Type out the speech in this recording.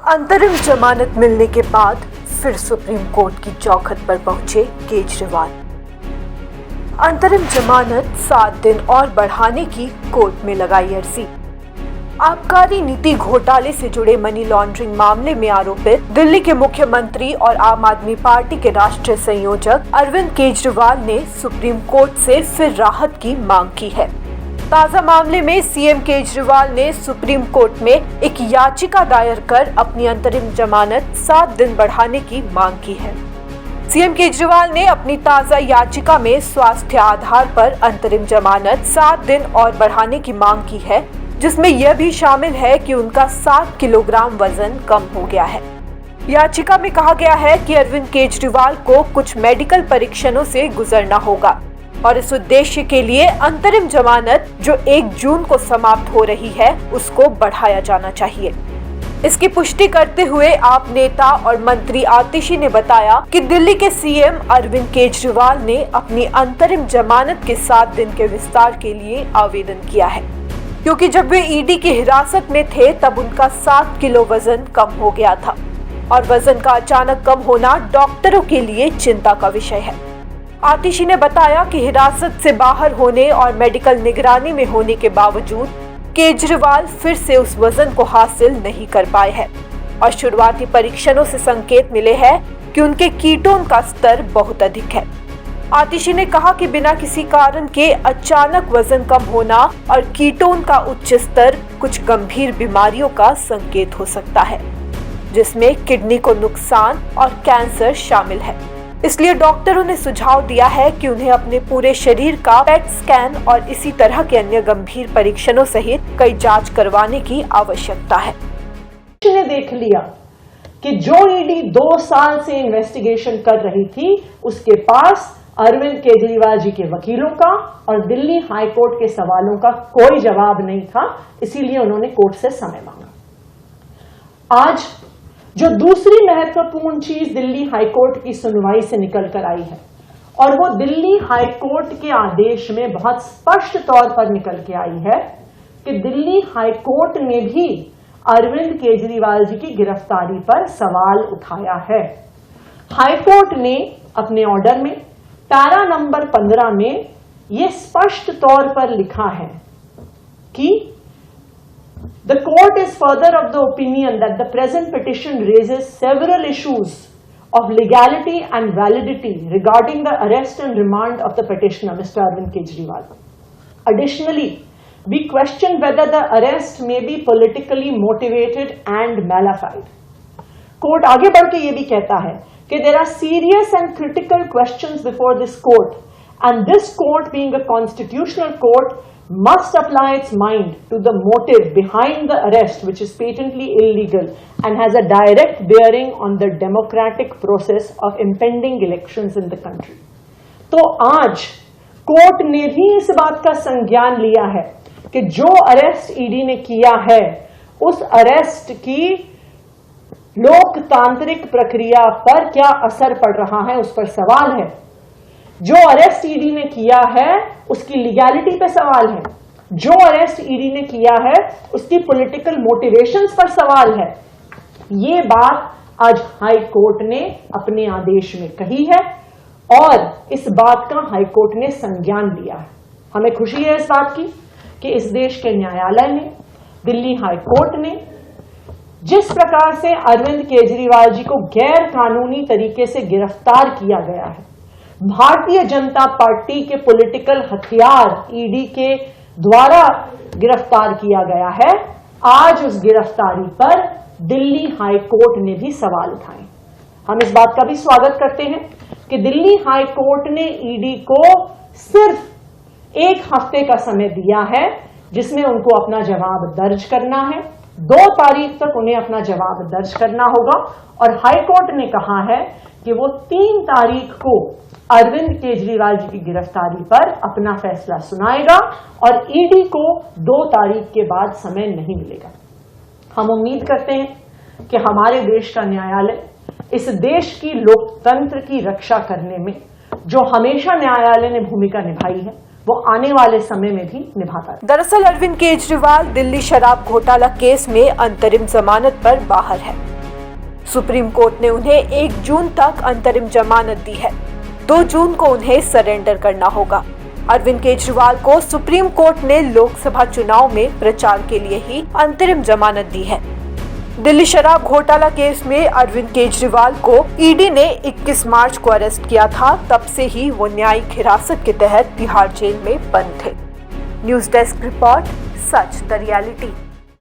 अंतरिम जमानत मिलने के बाद फिर सुप्रीम कोर्ट की चौखट पर पहुंचे केजरीवाल। अंतरिम जमानत 7 दिन और बढ़ाने की कोर्ट में लगाई अर्जी। आबकारी नीति घोटाले से जुड़े मनी लॉन्ड्रिंग मामले में आरोपित दिल्ली के मुख्यमंत्री और आम आदमी पार्टी के राष्ट्रीय संयोजक अरविंद केजरीवाल ने सुप्रीम कोर्ट से फिर राहत की मांग की है। ताजा मामले में सीएम केजरीवाल ने सुप्रीम कोर्ट में एक याचिका दायर कर अपनी अंतरिम जमानत 7 दिन बढ़ाने की मांग की है। सीएम केजरीवाल ने अपनी ताजा याचिका में स्वास्थ्य आधार पर अंतरिम जमानत 7 दिन और बढ़ाने की मांग की है, जिसमें यह भी शामिल है कि उनका 7 किलोग्राम वजन कम हो गया है। याचिका में कहा गया है कि अरविंद केजरीवाल को कुछ मेडिकल परीक्षणों से गुजरना होगा और इस उद्देश्य के लिए अंतरिम जमानत जो 1 जून को समाप्त हो रही है उसको बढ़ाया जाना चाहिए। इसकी पुष्टि करते हुए आप नेता और मंत्री आतिशी ने बताया कि दिल्ली के सीएम अरविंद केजरीवाल ने अपनी अंतरिम जमानत के 7 दिन के विस्तार के लिए आवेदन किया है, क्योंकि जब वे ईडी की हिरासत में थे तब उनका 7 किलो वजन कम हो गया था और वजन का अचानक कम होना डॉक्टरों के लिए चिंता का विषय है। आतिशी ने बताया कि हिरासत से बाहर होने और मेडिकल निगरानी में होने के बावजूद केजरीवाल फिर से उस वजन को हासिल नहीं कर पाए हैं और शुरुआती परीक्षणों से संकेत मिले हैं कि उनके कीटोन का स्तर बहुत अधिक है। आतिशी ने कहा कि बिना किसी कारण के अचानक वजन कम होना और कीटोन का उच्च स्तर कुछ गंभीर बीमारियों का संकेत हो सकता है, जिसमें किडनी को नुकसान और कैंसर शामिल है। इसलिए डॉक्टरों ने सुझाव दिया है कि उन्हें अपने पूरे शरीर का पेट स्कैन और इसी तरह के अन्य गंभीर परीक्षणों सहित कई जांच करवाने की आवश्यकता है। ने देख लिया कि जो ईडी 2 साल से इन्वेस्टिगेशन कर रही थी उसके पास अरविंद केजरीवाल जी के वकीलों का और दिल्ली हाई कोर्ट के सवालों का कोई जवाब नहीं था, इसीलिए उन्होंने कोर्ट से समय मांगा। आज जो दूसरी महत्वपूर्ण चीज दिल्ली हाई कोर्ट की सुनवाई से निकल कर आई है और वो दिल्ली हाई कोर्ट के आदेश में बहुत स्पष्ट तौर पर निकल के आई है कि दिल्ली हाई कोर्ट ने भी अरविंद केजरीवाल जी की गिरफ्तारी पर सवाल उठाया है। हाई कोर्ट ने अपने ऑर्डर में पैरा नंबर 15 में यह स्पष्ट तौर पर लिखा है कि The court is further of the opinion that the present petition raises several issues of legality and validity regarding the arrest and remand of the petitioner, Mr. Arvind Kejriwal. Additionally, we question whether the arrest may be politically motivated and malafide. Court आगे बढ़ के ये भी कहता है कि there are serious and critical questions before this court, and this court being a constitutional court must apply its mind to the motive behind the arrest, which is patently illegal and has a direct bearing on the democratic process of impending elections in the country. तो आज court ने भी इस बात का संज्ञान लिया है कि जो अरेस्ट ईडी ने किया है उस अरेस्ट की लोकतांत्रिक प्रक्रिया पर क्या असर पड़ रहा है उस पर सवाल है। जो अरेस्ट ईडी ने किया है उसकी लीगैलिटी पे सवाल है, जो अरेस्ट ईडी ने किया है उसकी पॉलिटिकल मोटिवेशंस पर सवाल है। ये बात आज हाई कोर्ट ने अपने आदेश में कही है और इस बात का हाई कोर्ट ने संज्ञान लिया है। हमें खुशी है इस बात की कि इस देश के न्यायालय ने, दिल्ली हाई कोर्ट ने जिस प्रकार से अरविंद केजरीवाल जी को गैर कानूनी तरीके से गिरफ्तार किया गया है, भारतीय जनता पार्टी के पॉलिटिकल हथियार ईडी के द्वारा गिरफ्तार किया गया है, आज उस गिरफ्तारी पर दिल्ली हाई कोर्ट ने भी सवाल उठाए। हम इस बात का भी स्वागत करते हैं कि दिल्ली हाई कोर्ट ने ईडी को सिर्फ 1 हफ्ते का समय दिया है जिसमें उनको अपना जवाब दर्ज करना है। 2 तारीख तक उन्हें अपना जवाब दर्ज करना होगा और हाई कोर्ट ने कहा है कि वो 3 तारीख को अरविंद केजरीवाल जी की गिरफ्तारी पर अपना फैसला सुनाएगा और ईडी को 2 तारीख के बाद समय नहीं मिलेगा। हम उम्मीद करते हैं कि हमारे देश का न्यायालय इस देश की लोकतंत्र की रक्षा करने में जो हमेशा न्यायालय ने भूमिका निभाई है वो आने वाले समय में भी निभाता है। दरअसल अरविंद केजरीवाल दिल्ली शराब घोटाला केस में अंतरिम जमानत पर बाहर है। सुप्रीम कोर्ट ने उन्हें 1 जून तक अंतरिम जमानत दी है। 2 जून को उन्हें सरेंडर करना होगा। अरविंद केजरीवाल को सुप्रीम कोर्ट ने लोकसभा चुनाव में प्रचार के लिए ही अंतरिम जमानत दी है। दिल्ली शराब घोटाला केस में अरविंद केजरीवाल को ईडी ने 21 मार्च को अरेस्ट किया था। तब से ही वो न्यायिक हिरासत के तहत तिहाड़ जेल में बंद थे। News desk report, such the reality.